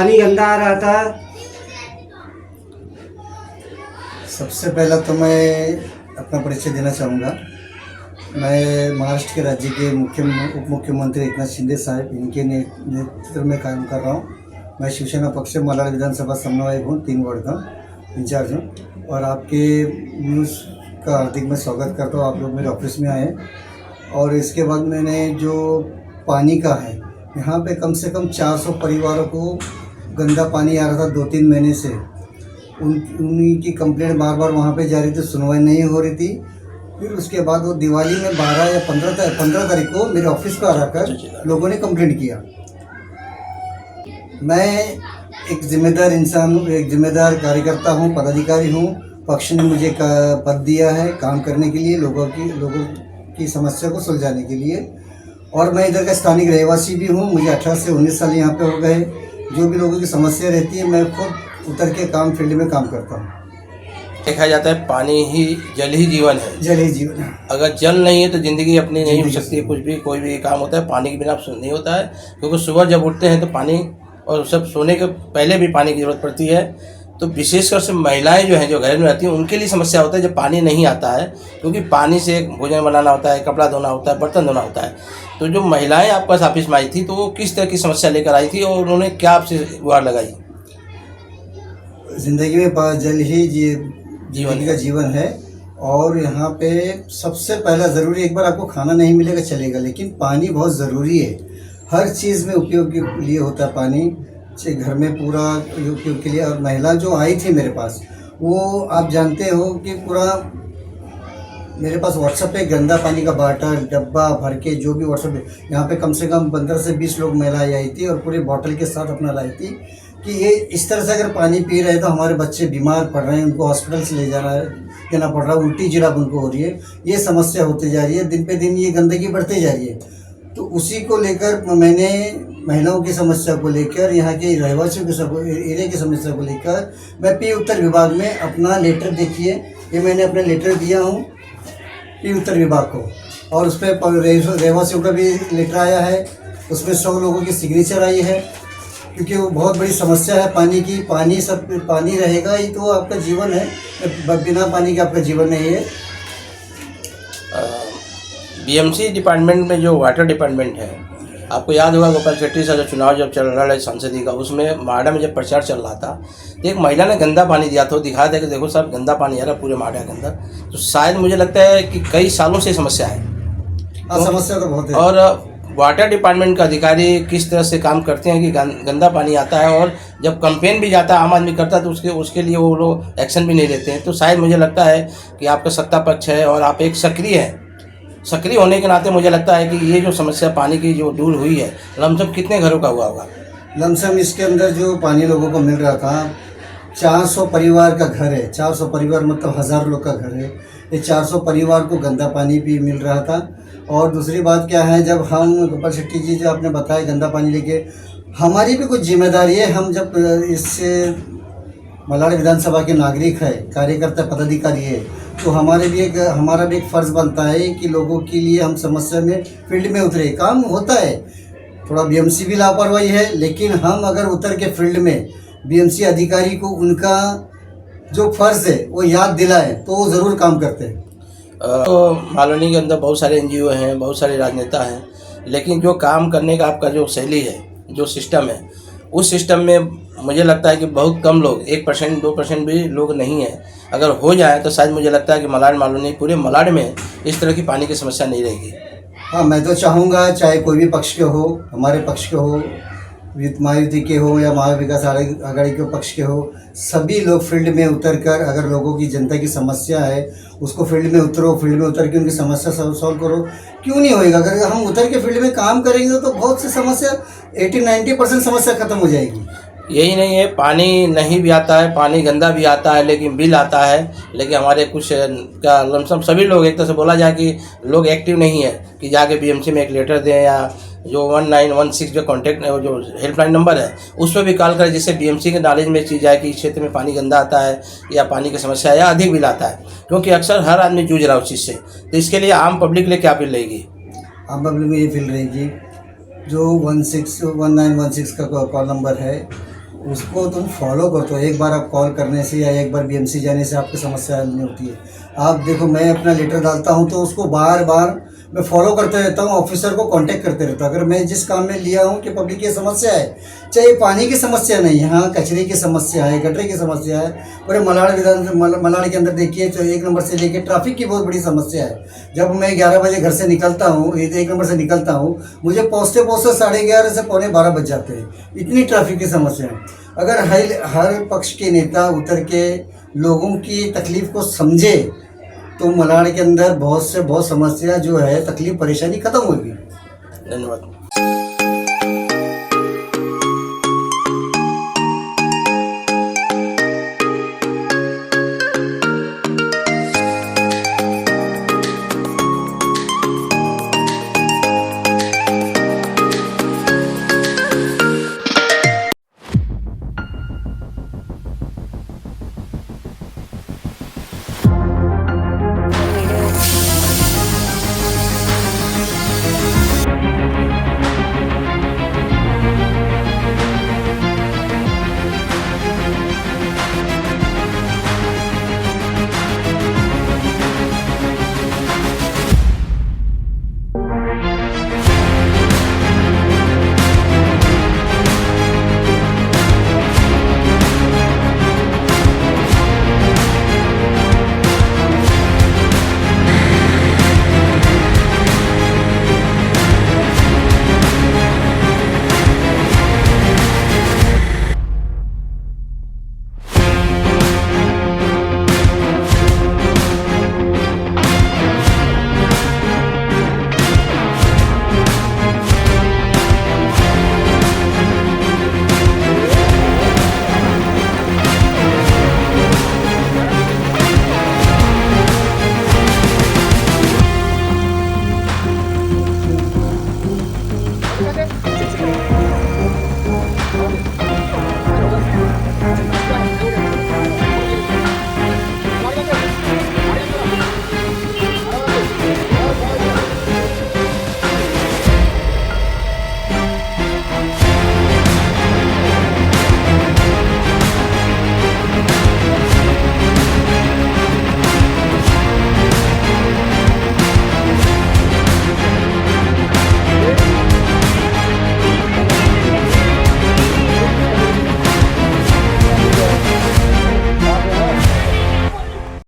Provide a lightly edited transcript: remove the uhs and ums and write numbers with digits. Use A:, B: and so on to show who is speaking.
A: पानी गंदा आ रहा था।
B: सबसे पहला तो मैं अपना परिचय देना चाहूँगा। मैं महाराष्ट्र के राज्य के उप मुख्यमंत्री एकनाथ शिंदे साहब इनके नेतृत्व में काम कर रहा हूँ। मैं शिवसेना पक्ष से मालाड विधानसभा समन्वयक हूँ, 3 वार्ड का इंचार्ज हूँ। और आपके न्यूज़ का हार्दिक मैं स्वागत करता हूँ। आप लोग मेरे ऑफिस में आए और इसके बाद मैंने जो पानी का है, यहाँ पे कम से कम 400 परिवारों को गंदा पानी आ रहा था 2-3 महीने से। उनकी कंप्लेंट बार बार वहाँ पे जा रही थी, सुनवाई नहीं हो रही थी। फिर उसके बाद वो दिवाली में 12 या 15 तारीख को मेरे ऑफिस पर आकर लोगों ने कंप्लेंट किया। मैं एक जिम्मेदार इंसान हूँ, एक जिम्मेदार कार्यकर्ता हूँ, पदाधिकारी हूँ। पक्ष ने मुझे पद दिया है काम करने के लिए, लोगों की समस्या को सुलझाने के लिए। और मैं इधर का स्थानिक रहवासी भी हूँ। मुझे 18 से 19 साल यहाँ पे हो गए। जो भी लोगों की समस्या रहती है मैं खुद उतर के फील्ड में काम करता हूँ।
C: देखा जाता है पानी ही जल ही जीवन है।
B: जल ही जीवन है।
C: अगर जल नहीं है तो ज़िंदगी अपनी नहीं हो सकती है। कुछ भी कोई भी काम होता है पानी के बिना नहीं होता है। क्योंकि सुबह जब उठते हैं तो पानी, और सब सोने के पहले भी पानी की ज़रूरत पड़ती है। तो विशेषकर से महिलाएं जो हैं, जो घर में रहती हैं, उनके लिए समस्या होता है जब पानी नहीं आता है। क्योंकि पानी से भोजन बनाना होता है, कपड़ा धोना होता है, बर्तन धोना होता है। तो जो महिलाएं आपके पास ऑफिस में आई थी तो वो किस तरह की समस्या लेकर आई थी और उन्होंने क्या आपसे गुहार लगाई?
B: ज़िंदगी में जल ही जीवन का जीवन है। और यहाँ पे सबसे पहला ज़रूरी, एक बार आपको खाना नहीं मिलेगा चलेगा, लेकिन पानी बहुत ज़रूरी है। हर चीज़ में उपयोग के लिए होता है पानी, चाहे घर में पूरा उपयोग के लिए। और महिला जो आई थी मेरे पास, वो आप जानते हो कि पूरा मेरे पास व्हाट्सएप पे गंदा पानी का बाटल डब्बा भर के, जो भी व्हाट्सएप पे, यहाँ पे कम से कम 15 से 20 लोग महिलाएं आई थी और पूरे बॉटल के साथ अपना लाई थी कि ये इस तरह से अगर पानी पी रहे हैं तो हमारे बच्चे बीमार पड़ रहे हैं, उनको हॉस्पिटल से ले जाना पड़ रहा है, उल्टी जुलाब उनको हो रही है। ये समस्या होती जा रही है, दिन पे दिन ये गंदगी बढ़ती जा रही है। तो उसी को लेकर मैंने महिलाओं की समस्या को लेकर, यहाँ के रहवासियों के एरिया की समस्या को लेकर मैं पी उत्तर विभाग में अपना लेटर, देखिए ये मैंने अपना लेटर दिया हूँ पी उत्तर विभाग को। और उस पर रहवासियों का भी लेटर आया है, उसमें 100 लोगों की सिग्नेचर आई है। क्योंकि वो बहुत बड़ी समस्या है पानी की। पानी रहेगा ही तो आपका जीवन है, बिना पानी के आपका जीवन नहीं है।
C: बीएमसी डिपार्टमेंट में जो वाटर डिपार्टमेंट है, आपको याद होगा गोपाल शेट्टी का जो चुनाव जब चल रहा है संसदीय का, उसमें माड़ा में जब प्रचार चल रहा था तो एक महिला ने गंदा पानी दिया था, दिखाया था कि देखो साहब गंदा पानी आ रहा पूरे माड़ा के अंदर। तो शायद मुझे लगता है कि कई सालों से समस्या है।
B: समस्या तो बहुत है।
C: और वाटर डिपार्टमेंट का अधिकारी किस तरह से काम करते हैं कि गंदा पानी आता है और जब कंप्लेन भी जाता है आम आदमी करता है तो उसके लिए वो लोग एक्शन भी नहीं लेते हैं। तो शायद मुझे लगता है कि आपका सत्ता पक्ष है और आप एक सक्रिय होने के नाते मुझे लगता है कि ये जो समस्या पानी की जो दूर हुई है, लमसम कितने घरों का हुआ होगा?
B: लमसम इसके अंदर जो पानी लोगों को मिल रहा था, 400 परिवार का घर है। 400 परिवार मतलब 1000 लोग का घर है। ये 400 परिवार को गंदा पानी भी मिल रहा था। और दूसरी बात क्या है, जब हम गोपाल शेट्टी जी जो आपने बताया गंदा पानी लेके, हमारी भी कुछ जिम्मेदारी है। हम जब इससे मालाड विधानसभा के नागरिक है, कार्यकर्ता पदाधिकारी है, तो हमारा भी एक फ़र्ज़ बनता है कि लोगों के लिए हम समस्या में फील्ड में उतरे। काम होता है, थोड़ा बीएमसी भी लापरवाही है, लेकिन हम अगर उतर के फील्ड में बीएमसी अधिकारी को उनका जो फ़र्ज़ है वो याद दिलाए तो वो ज़रूर काम करते हैं।
C: तो कॉलोनी के अंदर बहुत सारे एनजीओ हैं, बहुत सारे राजनेता हैं, लेकिन जो काम करने का आपका जो शैली है, जो सिस्टम है, उस सिस्टम में मुझे लगता है कि बहुत कम लोग, 1% 2% भी लोग नहीं हैं। अगर हो जाए तो शायद मुझे लगता है कि मालाड कॉलोनी, पूरे मालाड में इस तरह की पानी की समस्या नहीं रहेगी।
B: हाँ, मैं तो चाहूँगा चाहे कोई भी पक्ष के हो, हमारे पक्ष के हो, महायुति के हो या महाविकास आघाड़ी के पक्ष के हो, सभी लोग फील्ड में उतर कर, अगर लोगों की जनता की समस्या है उसको फील्ड में उतरो, फील्ड में उतर के उनकी समस्या सॉल्व करो। क्यों नहीं होएगा? अगर हम उतर के फील्ड में काम करेंगे तो बहुत सी समस्या, 80-90% समस्या खत्म हो जाएगी।
C: यही नहीं है, पानी नहीं भी आता है, पानी गंदा भी आता है, लेकिन बिल आता है। लेकिन हमारे कुछ का लमसम सभी लोग, एक तरह से बोला जाए कि लोग एक्टिव नहीं है कि जाके बीएमसी में एक लेटर दें, या जो 1916 जो कॉन्टैक्ट जो हेल्पलाइन नंबर है उस पर भी कॉल करें, जिससे बीएमसी के नॉलेज में चीज़ जाए कि इस क्षेत्र में पानी गंदा आता है या पानी की समस्या है या अधिक बिल आता है। क्योंकि अक्सर हर आदमी जूझ रहा है उस चीज़ से। तो इसके लिए आम पब्लिक के लिए क्या अपील रहेगी?
B: आम पब्लिक में ये फील रहेगी, जो 1916 का कॉल नंबर है उसको तुम फॉलो कर, तो एक बार आप कॉल करने से या एक बार बीएमसी जाने से आपकी समस्या हल नहीं होती है। आप देखो, मैं अपना लेटर डालता हूँ तो उसको बार बार मैं फॉलो करते रहता हूँ, ऑफिसर को कांटेक्ट करते रहता हूँ। अगर मैं जिस काम में लिया हूँ कि पब्लिक की समस्या है, चाहे पानी की समस्या नहीं है, हाँ कचरे की समस्या है, गटरे की समस्या है, पूरे मलाड के अंदर देखिए तो 1 नंबर से लेके ट्रैफिक की बहुत बड़ी समस्या है। जब मैं 11 बजे घर से निकलता हूँ, 1 नंबर से निकलता हूँ, मुझे पहुँचते 11:30 से 11:45 बज जाते हैं, इतनी ट्रैफिक की समस्या है। अगर हर पक्ष के नेता उतर के लोगों की तकलीफ को समझे तो मलाड के अंदर बहुत समस्या जो है, तकलीफ परेशानी खत्म होगी।
C: धन्यवाद।